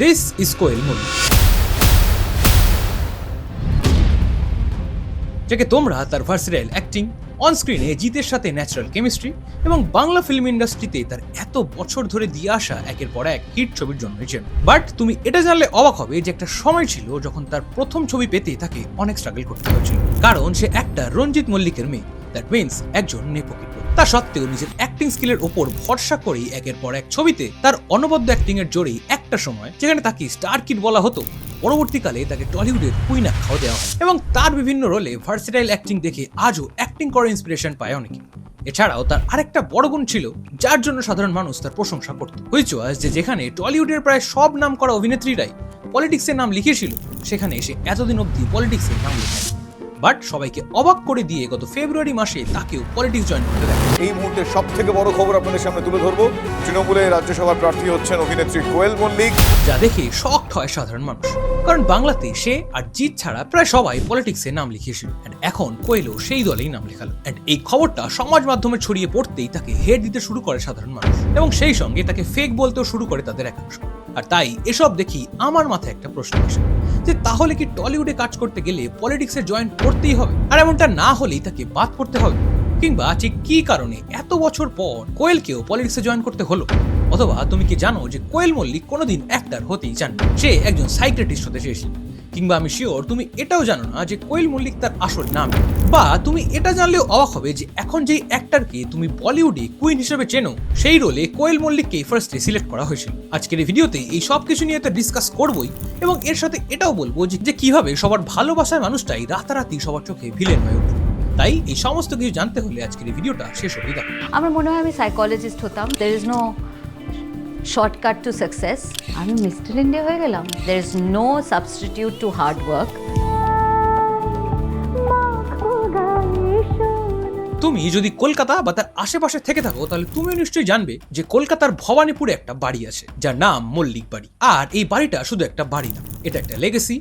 This is Koel Mallick, যাকে তোমরা তার ভার্সেটাইল অ্যাক্টিং, অন স্ক্রিনে জিতের সাথে ন্যাচারাল কেমিস্ট্রি এবং বাংলা ফিল্ম ইন্ডাস্ট্রিতে তার এত বছর ধরে দিয়ে আসা একের পর এক হিট ছবির জন্য চেন। বাট তুমি এটা জানলে অবাক হবে যে একটা সময় ছিল যখন তার প্রথম ছবি পেতে তাকে অনেক স্ট্রাগল করতে হয়েছিল, কারণ সে একটা রঞ্জিত মল্লিকের মেয়ে, দ্যাট মিন্স একজন নেপোকিত। তা সত্ত্বেও নিজের অ্যাক্টিং স্কিলের ওপর ভরসা করেই একের পর এক ছবিতে তার অনবদ্য অ্যাক্টিং এর জোরেই একটা সময় যেখানে তাকে স্টার কিড বলা হতো, পরবর্তীকালে তাকে টলিউডের কুইন আখ্যাও দেওয়া হয় এবং তার বিভিন্ন রোলে ভার্সেটাইল অ্যাক্টিং দেখে আজও অ্যাক্টিং করার ইন্সপিরেশন পায় অনেকে। এছাড়াও তার আরেকটা বড় গুণ ছিল যার জন্য সাধারণ মানুষ তার প্রশংসা করত, হুইচ ওয়াজ যে যেখানে টলিউডের প্রায় সব নাম করা অভিনেত্রীরাই পলিটিক্সের নাম লিখেছিল, সেখানে এসে এতদিন অবধি পলিটিক্সের নাম লিখে। বাট সবাইকে অবাক করে দিয়ে গত ফেব্রুয়ারি মাসে তাকেও পলিটিক্স জয়েন করতে দেখা। এই মুহূর্তে সব থেকে বড় খবর আপনাদের সামনে তুলে ধরবো, তৃণমূলে রাজ্যসভার প্রার্থী হচ্ছেন অভিনেত্রী কোয়েল মল্লিক। যা দেখে শকড হয় সাধারণ মানুষ, কারণ বাংলাতে সে আর জিৎ ছাড়া প্রায় সবাই পলিটিক্সে নাম লিখিয়েছিল, এন্ড এখন কোয়েলও সেই দলেই নাম লেখালো। এন্ড এই খবরটা সমাজ মাধ্যমে ছড়িয়ে পড়তেই তাকে হেড দিতে শুরু করে সাধারণ মানুষ এবং সেই সঙ্গে তাকে ফেক বলতেও শুরু করে তাদের একাংশ। আর তাই এসব দেখি আমার মাথায় একটা প্রশ্ন আসে যে তাহলে কি টলিউডে কাজ করতে গেলে পলিটিক্সে জয়েন করতেই হবে, আর এমনটা না হলেই তাকে বাদ করতে হবে, কিংবা ঠিক কি কারণে এত বছর পর কোয়েলকেও পলিটিক্সে জয়েন করতে হলো? অথবা তুমি কি জানো যে কোয়েল মল্লিক কোনোদিন অ্যাক্টর হতেই চান, সে একজন সাইকিয়াট্রিস্ট হতে চেয়েছিল? কিংবা আমি শিওর তুমি এটাও জানো না যে কোয়েল মল্লিক তার আসল নাম, বা তুমি এটা জানলেও অবাক হবে যে এখন যেই অ্যাক্টরকে তুমি বলিউডে কুইন হিসেবে চেনো, সেই রোলে কোয়েল মল্লিককেই ফার্স্টে সিলেক্ট করা হয়েছিল। আজকের এই ভিডিওতে এই সব কিছু নিয়ে তো ডিসকাস করবই এবং এর সাথে এটাও বলবো যে কিভাবে সবার ভালোবাসার মানুষটাই রাতারাতি সবার চোখে ভিলেন হয়ে ওঠে। তাই এই সমস্ত কিছু জানতে হলে আজকের এই ভিডিওটা শেষ অবধি দেখো। আমার মনে হয় আমি সাইকোলজিস্ট হতাম। There is no shortcut to success. আমি মিস্টার ইন্ডিয়া হয়ে গেলাম। There is no substitute to hard work. তুমি যদি কলকাতা বা তার আশেপাশে থেকে থাকো তাহলে তুমিও নিশ্চয়ই জানবে যে কলকাতার ভবানীপুরে একটা বাড়ি আছে যার নাম মল্লিক বাড়ি। আর এই বাড়িটা শুধু একটা বাড়ি না, এটা একটা লেগেসি,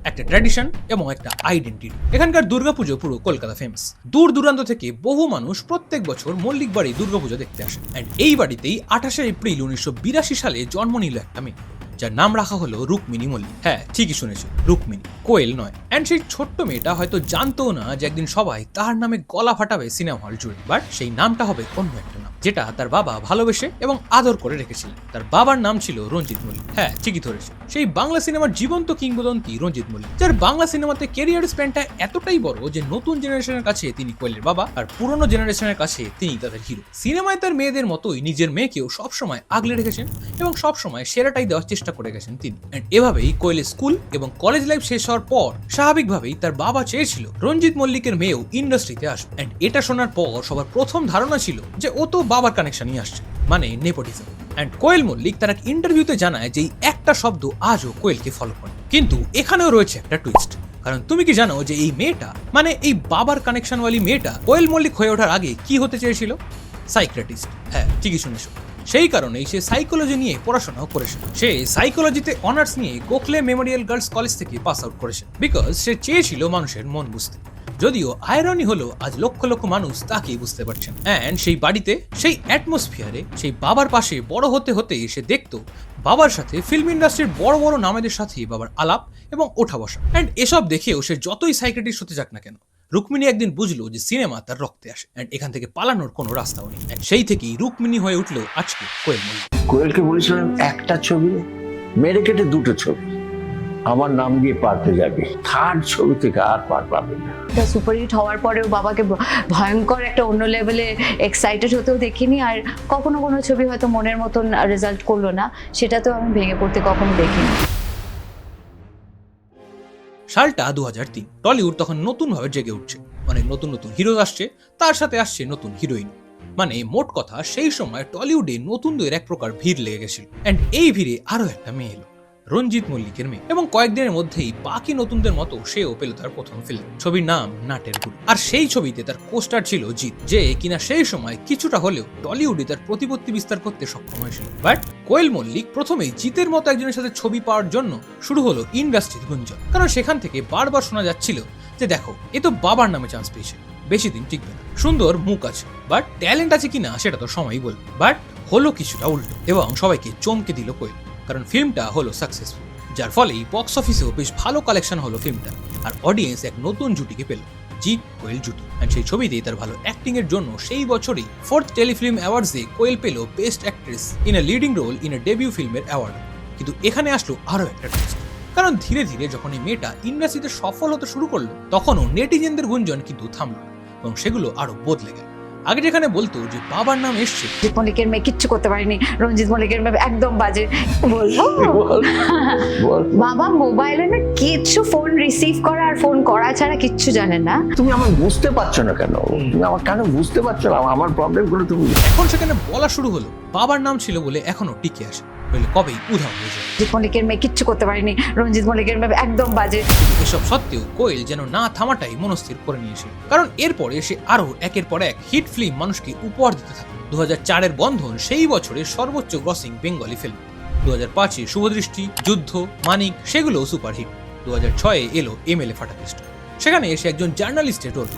একটা ট্র্যাডিশন এবং একটা আইডেন্টিটি। এখানকার দুর্গাপুজো পুরো কলকাতা ফেমাস। দূর দূরান্ত থেকে বহু মানুষ প্রত্যেক বছর মল্লিক বাড়ি দুর্গাপুজো দেখতে আসে। এন্ড এই বাড়িতেই 28শে এপ্রিল 1982 সালে জন্ম নিল একটা মেয়ে যার নাম রাখা হলো রুক্মিণী মল্লিক। হ্যাঁ, ঠিকই শুনেছো, রুক্মিণী, কোয়েল নয়। এন্ড সেই ছোট্ট মেয়েটা হয়তো জানতো না যে একদিন সবাই তার নামে গলা ফাটাবে সিনেমা হল জুড়ে। বাট সেই নামটা হবে অন্য একটা নাম, যেটা তার বাবা ভালোবেসে এবং আদর করে রেখেছিলেন। তার বাবার নাম ছিল রঞ্জিত মল্লিক। হ্যাঁ, ঠিকই ধরেছে, সেই বাংলা সিনেমার জীবন্ত কিংবদন্তি রঞ্জিত মল্লিক, যার বাংলা সিনেমাতে ক্যারিয়ার স্প্যানটা এতটাই বড় যে নতুন জেনারেশনের কাছে তিনি কোয়েলের বাবা, আর পুরনো জেনারেশনের কাছে তিনি তাদের হিরো। সিনেমায় তার মেয়েদের মতোই নিজের মেয়েকেও সবসময় আগলে রেখেছেন এবং সবসময় সেরাটাই দেওয়ার চেষ্টা করে গেছেন তিনি। এভাবেই কোয়েলের স্কুল এবং কলেজ লাইফ শেষ হওয়ার পর স্বাভাবিকভাবেই তার বাবা চেয়েছিল রঞ্জিত মল্লিকের মেয়েও ইন্ডাস্ট্রিতে আসবে। এন্ড এটা শোনার পর সবার প্রথম ধারণা ছিল যে ও তো বাবার কানেকশনই আসছে, মানে নেপোটিজম। এন্ড কোয়েল মল্লিক তার এক ইন্টারভিউতে জানায় যে একটা শব্দ আজও কোয়েলকে ফলো করে। কিন্তু এখানেও রয়েছে একটা টুইস্ট, কারণ তুমি কি জানো যে এই মেয়েটা, মানে এই বাবার কানেকশনওয়ালি মেয়েটা, কোয়েল মল্লিক হয়ে ওঠার আগে কি হতে চেয়েছিল? সাইকিয়াট্রিস্ট। হ্যাঁ, ঠিকই শুনেছো। সেই কারণেই সে সাইকোলজি নিয়ে পড়াশোনাও করেছে। সে সাইকোলজিতে অনার্স নিয়ে গোখলে মেমোরিয়াল গার্লস কলেজ থেকে পাস আউট করেছে, বিকজ সে চেয়েছিল মানুষের মন বুঝতে। যদিও আয়রনি হলো আজ লক্ষ লক্ষ মানুষ তাকেই বুঝতে পারছেন। অ্যান্ড সেই বাড়িতে, সেই অ্যাটমসফিয়ারে, সেই বাবার পাশে বড় হতে হতে সে দেখতো বাবার সাথে ফিল্ম ইন্ডাস্ট্রির বড় বড় নামেদের সাথে বাবার আলাপ এবং ওঠা বসা। অ্যান্ড এসব দেখেও সে যতই সাইকিয়াট্রিস্ট হতে যাক না কেন, রুক্মিণী একদিন বুঝলো যে সিনেমা তার রক্তে আসে, এন্ড এখান থেকে পালানোর কোনো রাস্তাও নেই। এন্ড সেই থেকেই রুক্মিণী হয়ে উঠলো আজকে কোয়েল মল্লিক। কোয়েলকে বলেছিলাম একটা ছবি মেরে কেটে দুটো ছবি আমার নাম দিয়ে পারতে যাবে, থার্ড ছবি থেকে আর পার পাবে না। সুপারহিট হওয়ার পরেও বাবাকে ভয়ঙ্কর একটা অন্য লেভেলে এক্সাইটেড হতেও দেখিনি। আর কখনো কোনো ছবি হয়তো মনের মতন রেজাল্ট করলো না, সেটাতেও আমি ভেঙে পড়তে কখনো দেখিনি। সালটা 2003। টলিউড তখন নতুন ভাবে জেগে উঠছে, অনেক নতুন নতুন হিরো আসছে, তার সাথে আসছে নতুন হিরোইন। মানে মোট কথা সেই সময় টলিউডে নতুনদের এক প্রকার ভিড় লেগে গেছিল। এন্ড এই ভিড়ে আরো একটা মেয়ে এলো, রঞ্জিত মল্লিকের মেয়ে, এবং কয়েকদিনের মধ্যেই বাকি নতুনদের মতো সেও পেল তার প্রথম ফিল্ম। ছবির নাম নাটের গুরু। আর সেই ছবিতে তার কোস্টার ছিল জিৎ, যে কিনা সেই সময় কিছুটা হলেও টলিউডে তার প্রতিপত্তি বিস্তার করতে সক্ষম হয়েছিল। বাট কোয়েল মল্লিক প্রথমেই জিতের মতো একজনের সাথে ছবি পাওয়ার জন্য শুরু হলো ইন্ডাস্ট্রির গুঞ্জন, কারণ সেখান থেকে বারবার শোনা যাচ্ছিল যে দেখো, এ তো বাবার নামে চান্স পেয়েছে, বেশি দিন টিকবে না। সুন্দর মুখ আছে, বাট ট্যালেন্ট আছে কিনা সেটা তো সময়ই বলবে। বাট হলো কিছুটা উল্টো এবং সবাইকে চমকে দিল কোয়েল। কারণ ফিল্মটা হলো সাকসেসফুল, যার ফলে বক্স অফিসেও বেশ ভালো কালেকশন হলো ফিল্মটা, আর অডিয়েন্স এক নতুন জুটিকে পেল, জিৎ কোয়েল জুটি। আর সেই ছবিতেই তার ভালো অ্যাক্টিং এর জন্য সেই বছরই 4th টেলিফিল্ম অ্যাওয়ার্ডসে কোয়েল পেল best actress in a leading role in a debut ফিল্মের অ্যাওয়ার্ড। কিন্তু এখানে আসলো আরো একটা টুইস্ট, কারণ ধীরে ধীরে যখন এই মেয়েটা ইন্ডাস্ট্রিতে সফল হতে শুরু করলো, তখনও নেটিজেনদের গুঞ্জন কিন্তু থামলো না, এবং সেগুলো আরো বদলে গেল। আগে যেখানে বলতো যে বাবার নাম এসছে, রঞ্জিত মল্লিকের মেয়ে কিচ্ছু করতে পারেনি, রঞ্জিত মল্লিকের মেয়ে একদম বাজে, বলবো বাবা মোবাইলে না কিচ্ছু ফোন রিসিভ করা আর ফোন করা ছাড়া কিচ্ছু জানে না। তুমি আমার বুঝতে পারছো না কেন? তুমি আমার কেন বুঝতে পারছো না আমার প্রবলেমগুলো? তুমি এখন সেখানে বলা শুরু হলো বাবার নাম ছিল বলে এখনো টিকে আসে, বলে কবেই উধাও হয়ে যায়। রঞ্জিত মল্লিকের মেয়ে কিচ্ছু করতে পারেনি, রঞ্জিত মল্লিকের মেয়ে একদম বাজে। এসব সত্ত্বেও কোয়েল যেন না থামাটাই মনস্থির করে নিয়েছিল, কারণ এরপরে সে আরো একের পর এক হিট ফিল্ম মানুষকে উপহার দিতে থাকে। 2004-এর বন্ধন সেই বছরের সর্বোচ্চ গ্রসিং বেঙ্গলি ফিল্ম। 2005-এ শুভদৃষ্টি, যুদ্ধ, মানিক সেগুলো সুপারহিট। 2006-এ এলো এমএলএ ফাটাকেস্ট, সেখানে সে একজন জার্নালিস্টের রোল,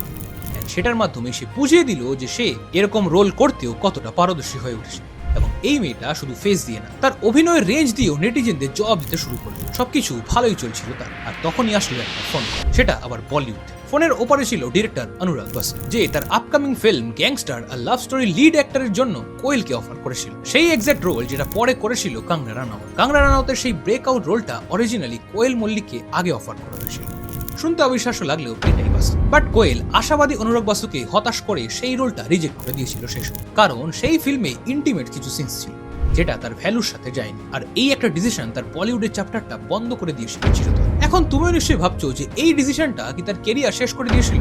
সেটার মাধ্যমে সে বুঝিয়ে দিল যে সে এরকম রোল করতেও কতটা পারদর্শী হয়ে উঠেছে। এবং এই মেয়েটা শুধু ফেস দিয়ে না, তার অভিনয়ের রেঞ্জ দিয়েও নেটিজেনদের জবাব দিতে শুরু করলো। সবকিছু ভালোই চলছিল তার, আর তখনই আসলো একটা ফোন, সেটা আবার বলিউড। ফোনের ওপারে ছিল ডিরেক্টর অনুরাগ বসু, যে তার আপকামিং ফিল্ম গ্যাংস্টার আর লাভ স্টোরি লিড অ্যাক্টরের জন্য কোয়েলকে অফার করেছিল সেই এক্সাক্ট রোল যেটা পরে করেছিল কাঙ্গনা রানাওয়াত। কাঙ্গনা রানাওয়াতের সেই ব্রেকআউট রোলটা অরিজিনালি কোয়েল মল্লিককে আগে অফার করা হয়েছিল। শুনতে অবিশ্বাস্য লাগলেও এটাই বাস্তব। বাট কোয়েল আশাবাদী অনুরাগ বাসুকে হতাশ করে সেই রোলটা রিজেক্ট করে দিয়েছিল শেষ, কারণ সেই ফিল্মে ইন্টিমেট কিছু সিনস ছিল যেটা তার ভ্যালুর সাথে যায়নি, আর এই একটা ডিসিশন তার বলিউডের চ্যাপ্টারটা বন্ধ করে দিয়েছিল চিরতরে। এখন তুমিও নিশ্চয়ই ভাবছো যে এই ডিসিশনটা কি তার কেরিয়ার শেষ করে দিয়েছিল?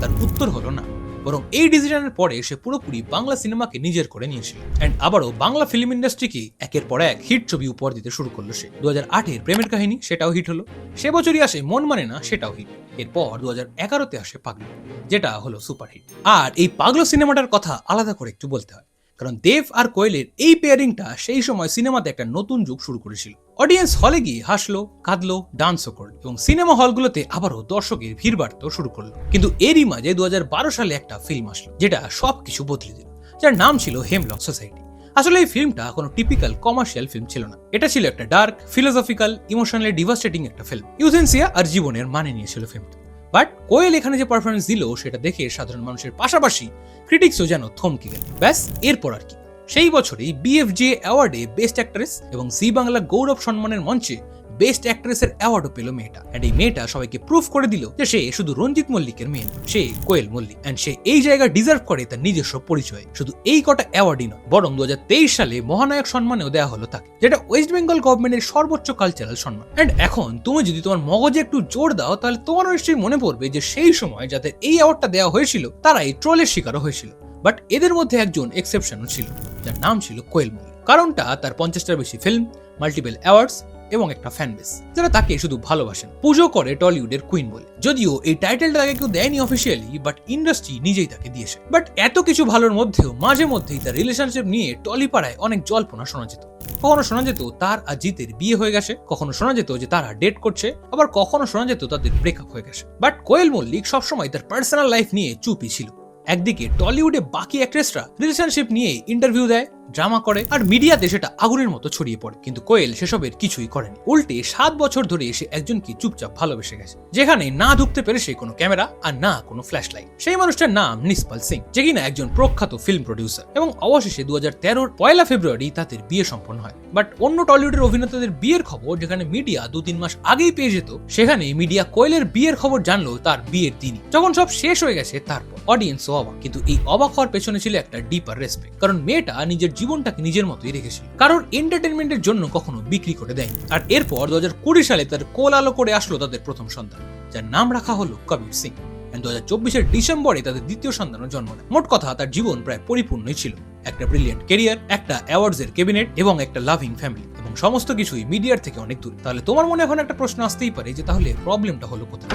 তার উত্তর হলো না, বরং এই ডিসিশনের পরে সে পুরোপুরি বাংলা সিনেমাকে নিজের করে নিয়েছিল, এন্ড আবারও বাংলা ফিল্ম ইন্ডাস্ট্রিকে একের পর এক হিট ছবি উপহার দিতে শুরু করলো সে। 2008-এর প্রেমের কাহিনী, সেটাও হিট হলো। সে বছরই আসে মন মানে না, সেটাও হিট। এরপর 2011-তে আসে পাগলো, যেটা হলো সুপারহিট। আর এই পাগলো সিনেমাটার কথা আলাদা করে একটু বলতে হয়, কারণ দেব আর কোয়েলের এই পেয়ারিংটা সেই সময় সিনেমাতে একটা নতুন যুগ শুরু করেছিল। অডিয়েন্স হলে গিয়ে হাসলো, কাঁদলো, ডান্সও করলো, এবং সিনেমা হলগুলোতে আবারও দর্শকের ভিড় বাড়তেও শুরু করলো। কিন্তু এরই মাঝে 2012 সালে একটা ফিল্ম আসলো যেটা সবকিছু বদলে দিল, যার নাম ছিল হেমলক সোসাইটি। আসলে এই ফিল্মটা কোনো টিপিক্যাল কমার্শিয়াল ফিল্ম ছিল না, এটা ছিল একটা ডার্ক, ফিলোসফিক্যাল, ইমোশনালি ডিভাস্টেটিং একটা ফিল্ম। ইউথেনসিয়া আর জীবনের মানে নিয়েছিল ফিল্মটা। বাট কোয়েল এখানে যে পারফরমেন্স দিল সেটা দেখে সাধারণ মানুষের পাশাপাশি ক্রিটিক্সও যেন থমকে গেল। ব্যাস, এরপর আর কি, সেই বছরেই BFJA অ্যাওয়ার্ডে বেস্ট অ্যাক্ট্রেস এবং জি বাংলা গৌরব সম্মানের মঞ্চে বেস্ট অ্যাক্ট্রেসের অ্যাওয়ার্ডও পেল মেয়েটা। এন্ড এই মেয়েটা সবাইকে প্রুফ করে দিল যে সে শুধু রঞ্জিত মল্লিকের মেয়ে, সে কোয়েল মল্লিক, এন্ড সে এই জায়গা ডিজার্ভ করে তার নিজস্ব পরিচয়। শুধু এই কটা অ্যাওয়ার্ডই নয়, বরং 2023 সালে মহানায়ক সম্মানেও দেওয়া হলো তাকে, যেটা ওয়েস্ট বেঙ্গল গভর্নমেন্টের সর্বোচ্চ কালচারাল সম্মান। এন্ড এখন তুমি যদি তোমার মগজে একটু জোর দাও, তাহলে তোমার নিশ্চয়ই মনে পড়বে যে সেই সময় যাদের এই অ্যাওয়ার্ডটা দেওয়া হয়েছিল তারাই ট্রোলের শিকারও হয়েছিল। বাট এদের মধ্যে একজন এক্সেপশনও ছিল, যার নাম ছিল কোয়েল মল্লিক। কারণটা তার 50টার বেশি ফিল্ম, মাল্টিপল অ্যাওয়ার্ডস এবং একটা ফ্যান বেস যারা তাকে শুধু ভালোবাসেন, পুজো করে টলিউডের কুইন বলে। যদিও এই টাইটেলটা তাকে কেউ দেয়নি অফিসিয়ালি, বাট ইন্ডাস্ট্রি নিজেই তাকে দিয়েছে। বাট এত কিছু ভালোর মধ্যেও মাঝে মধ্যেই তার রিলেশনশিপ নিয়ে টলিপাড়ায় অনেক জল্পনা শোনা যেত। কখনো শোনা যেত তার আর জিতের বিয়ে হয়ে গেছে, কখনো শোনা যেত যে তারা ডেট করছে, আবার কখনো শোনা যেত তাদের ব্রেকআপ হয়ে গেছে। বাট কোয়েল মল্লিক সবসময় তার পার্সোনাল লাইফ নিয়ে চুপই ছিল। একদিকে টলিউডে বাকি অ্যাক্ট্রেসরা রিলেশনশিপ নিয়ে ইন্টারভিউ দেয়, ড্রামা করে, আর মিডিয়াতে সেটা আগুনের মতো ছড়িয়ে পড়ে, কিন্তু কোয়েল সেসবের কিছুই করেনি। উল্টে 7 বছর ধরে সে একজনকে চুপচাপ ভালোবেসে গেছে, যেখানে না ঢুকতে পেরে সে কোনো ক্যামেরা আর না কোনো ফ্ল্যাশ লাইট। সেই মানুষটার নাম নিসপাল সিং, যে কিনা একজন প্রখ্যাত ফিল্ম প্রডিউসার। এবং অবশেষে 2013-র 1 ফেব্রুয়ারি তাদের বিয়ে সম্পন্ন হয়। বাট অন্য টলিউডের অভিনেতাদের বিয়ের খবর যেখানে মিডিয়া 2-3 মাস আগেই পেয়ে যেত, সেখানে মিডিয়া কোয়েলের বিয়ের খবর জানলো তার বিয়ের দিনই, যখন সব শেষ হয়ে গেছে। তারপর অডিয়েন্সও অবাক, কিন্তু এই অবাক হওয়ার পেছনে ছিল একটা ডিপার রেসপেক্ট, কারণ মেয়েটা নিজের জীবনটাকে নিজের মতোই রেখেছিল, কারোর এন্টারটেনমেন্টের জন্য কখনো বিক্রি করে দেয়নি। আর এরপর 2020 সালে তার কোল আলো করে আসলো তাদের প্রথম সন্তান, যার নাম রাখা হলো কবির সিং। 2024-এর ডিসেম্বরে তাদের দ্বিতীয় সন্তানের জন্ম নেয়। মোট কথা তার জীবন প্রায় পরিপূর্ণই ছিল, একটা ব্রিলিয়ান্ট ক্যারিয়ার, একটা অ্যাওয়ার্ডসের ক্যাবিনেট এবং একটা লাভিং ফ্যামিলি, এবং সমস্ত কিছুই মিডিয়ার থেকে অনেক দূরে। তাহলে তোমার মনে এখন একটা প্রশ্ন আসতেই পারে যে তাহলে প্রবলেমটা হলো কোথায়?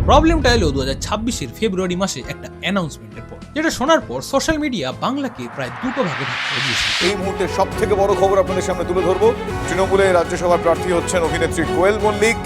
প্রবলেমটা এলো 2026-এর ফেব্রুয়ারি মাসে একটা অ্যানাউন্সমেন্টের পর, যেটা শোনার পর সোশ্যাল মিডিয়া বাংলাকে প্রায় দুটো ভাগে ভাগ করে দিয়েছিল। এই মুহূর্তে সব থেকে বড় খবর আপনাদের সামনে তুলে ধরবো। তৃণমূলে রাজ্যসভার প্রার্থী হচ্ছেন অভিনেত্রী কোয়েল মল্লিক।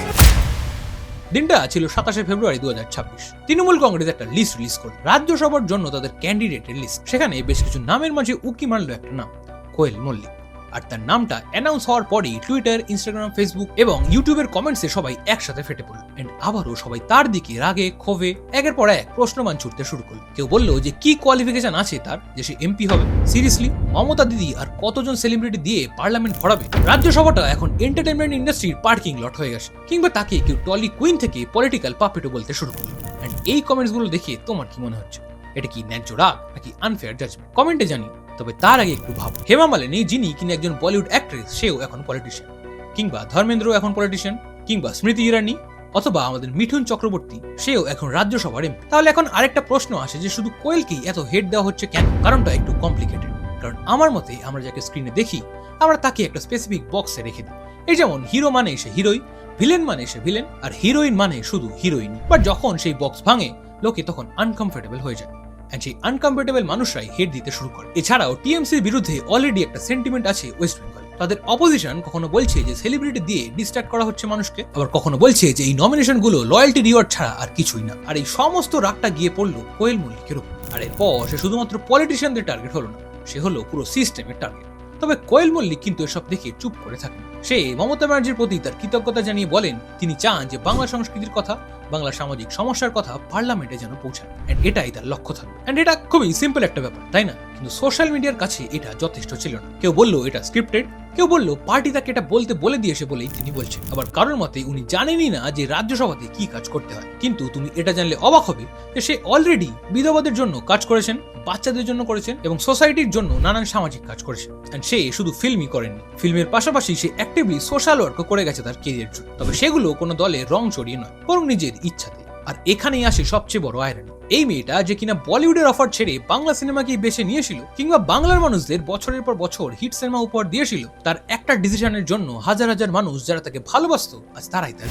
দিনটা ছিল 27 ফেব্রুয়ারি 2026। তৃণমূল কংগ্রেস একটা লিস্ট রিলিজ করে রাজ্যসভার জন্য তাদের ক্যান্ডিডেটের লিস্ট। সেখানে বেশ কিছু নামের মাঝে উকি মারল একটা নাম, কোয়েল মল্লিক। আর তার নামটা অ্যানাউন্স হওয়ার পরেই টুইটার, ইনস্টাগ্রাম, ফেসবুক এবং ইউটিউবের কমেন্টসে সবাই একসাথে ফেটে পড়ল। এন্ড আবারও সবাই তার দিকে রাগে ক্ষোভে একের পর এক প্রশ্নমান ছুটতে শুরু করল। কেউ বলল যে কি কোয়ালিফিকেশন আছে তার যে সে এমপি হবে। সিরিয়াসলি, মমতা দিদি আর কতজন সেলিব্রিটি দিয়ে পার্লামেন্ট ভরাবে? রাজ্যসভাটা এখন এন্টারটেনমেন্ট ইন্ডাস্ট্রির পার্কিং লট হয়ে গেছে। কিংবা তাকে কেউ টলি কুইন থেকে পলিটিক্যাল পাপেটও বলতে শুরু করল। এন্ড এই কমেন্টস গুলো দেখে তোমার কি মনে হচ্ছে? এটা কি ন্যায্য রাগ নাকি আনফেয়ার জাজমেন্ট? কমেন্টে জানি। তবে তার আগে একটু ভাবো, হেমা মালিনী যিনি কিনা একজন বলিউড অ্যাক্ট্রেস, সেও এখন পলিটিশিয়ান। কিংবা ধর্মেন্দ্র এখন পলিটিশিয়ান। কিংবা স্মৃতি ইরানি অথবা আমাদের মিঠুন চক্রবর্তী, সেও এখন রাজ্যসভার এমপি। তাহলে এখন আরেকটা প্রশ্ন আসে যে শুধু কোয়েলকেই এত হেড দেওয়া হচ্ছে কেন? কারণটা একটু কমপ্লিকেটেড। কারণ আমার মতে আমরা যাকে স্ক্রিনে দেখি আমরা তাকে একটা স্পেসিফিক বক্সে রেখে দিই। এই যেমন হিরো মানে সে হিরোই, ভিলেন মানে সে ভিলেন, আর হিরোইন মানে শুধু হিরোইন। বাট যখন সেই বক্স ভাঙে লোকে তখন আনকমফোর্টেবল হয়ে যায়। এন্ড সেই আনকমফোর্টেবল মানুষরাই হেড দিতে শুরু করে। এছাড়াও টিএমসির বিরুদ্ধে অলরেডি একটা সেন্টিমেন্ট আছে ওয়েস্ট বেঙ্গল। তাদের অপোজিশন কখনো বলছে যে সেলিব্রিটি দিয়ে ডিস্ট্রাক্ট করা হচ্ছে মানুষকে, আবার কখনো বলছে যে এই নমিনেশন গুলো লয়্যালটি রিওয়ার্ড ছাড়া আর কিছুই না। আর এই সমস্ত রাগটা গিয়ে পড়লো কোয়েল মল্লিকের উপর। আর এরপর সে শুধুমাত্র পলিটিশিয়ানদের টার্গেট হলো না, সে হলো পুরো সিস্টেমের টার্গেট। তবে কোয়েল মল্লিক কিন্তু এসব দেখে চুপ করে থাকেন। সে মমতা ব্যানার্জির প্রতি তার কৃতজ্ঞতা জানিয়ে বলেন তিনি চান যে বাংলা সংস্কৃতির কথা, বাংলা সামাজিক সমস্যার কথা পার্লামেন্টে যেন পৌঁছায়। এন্ড এটাই তার লক্ষ্য থাকবে। এন্ড এটা খুবই সিম্পল একটা ব্যাপার, তাই না? কিন্তু সোশ্যাল মিডিয়ার কাছে এটা যথেষ্ট ছিল না। কেউ বললো এটা স্ক্রিপ্টেড, কেউ বললো পার্টি তাকে এটা বলতে বলে দিয়েছে বলেই তিনি বলছেন। আবার কারোর মতে উনি জানেনই না যে রাজ্যসভাতে কি কাজ করতে হয়। কিন্তু তুমি এটা জানলে অবাক হবে যে সে অলরেডি বিধবাদের জন্য কাজ করেছেন, বাচ্চাদের জন্য করেছেন এবং সোসাইটির জন্য নানান সামাজিক কাজ করেছেন। এন্ড সে শুধু ফিল্মই করেননি, ফিল্মের পাশাপাশি সে অ্যাক্টিভলি সোশ্যাল ওয়ার্কও করে গেছে তার কেরিয়ার জন্য। তবে সেগুলো কোনো দলে রং চড়িয়ে নয়, বরং নিজের ইচ্ছাতে। আর এখানেই আসে সবচেয়ে বড় আয়রনি। এই মেয়েটা যে কিনা বলিউডের অফার ছেড়ে বাংলা সিনেমাকেই বেছে নিয়েছিল, কিংবা বাংলার মানুষদের বছরের পর বছর হিট সিনেমা উপহার দিয়েছিল, তার একটা ডিসিশনের জন্য হাজার হাজার মানুষ যারা তাকে ভালোবাসতো আজ তারাই তার।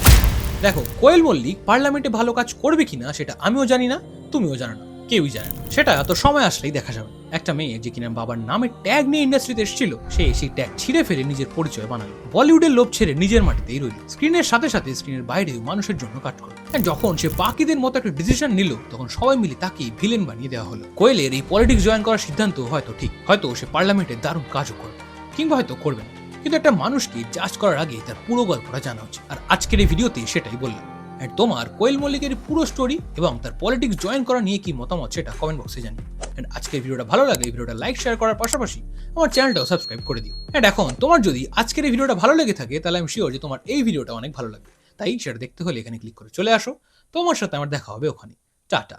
দেখো, কোয়েল মল্লিক পার্লামেন্টে ভালো কাজ করবে কিনা সেটা আমিও জানি না, তুমিও জানো না, কেউই জানে না। সেটা তো সময় আসলেই দেখা যাবে। একটা মেয়ে যে কিনা বাবার নামে ট্যাগ নিয়ে ইন্ডাস্ট্রিতে এসেছিল, সে সেই ট্যাগ ছিঁড়ে ফেলে নিজের পরিচয় বানালো। বলিউডের লোভ ছেড়ে নিজের মাটিতেই রইল। স্ক্রিনের সাথে সাথে স্ক্রিনের বাইরেও মানুষের জন্য কাজ করে। যখন সে বাকিদের মতো একটা ডিসিশন নিল, তখন সবাই মিলে তাকে ভিলেন বানিয়ে দেওয়া হলো। কোয়েলের এই পলিটিক্স জয়েন করার সিদ্ধান্ত হয়তো ঠিক, হয়তো সে পার্লামেন্টে দারুণ কাজও করবে, কিংবা হয়তো করবে না। কিন্তু একটা মানুষকে জাজ করার আগে তার পুরো গল্পটা জানা উচিত। আর আজকের এই ভিডিওতে সেটাই বললাম। এন্ড তোমার কোয়েল মল্লিকের পুরো স্টোরি এবং তার পলিটিক্স জয়েন করা নিয়ে কি মতামত সেটা কমেন্ট বক্সে জানিও। এন্ড আজকের ভিডিওটা ভালো লাগলে এই ভিডিওটা লাইক শেয়ার করার পাশাপাশি আমার চ্যানেলটাও সাবস্ক্রাইব করে দিও। এন্ড এখন তোমার যদি আজকের এই ভিডিওটা ভালো লেগে থাকে তাহলে আমি শিওর যে তোমার এই ভিডিওটা অনেক ভালো লাগবে। তাই সেটা দেখতে হলে এখানে ক্লিক করে চলে আসো। তোমার সাথে আমার দেখা হবে ওখানে। টাটা।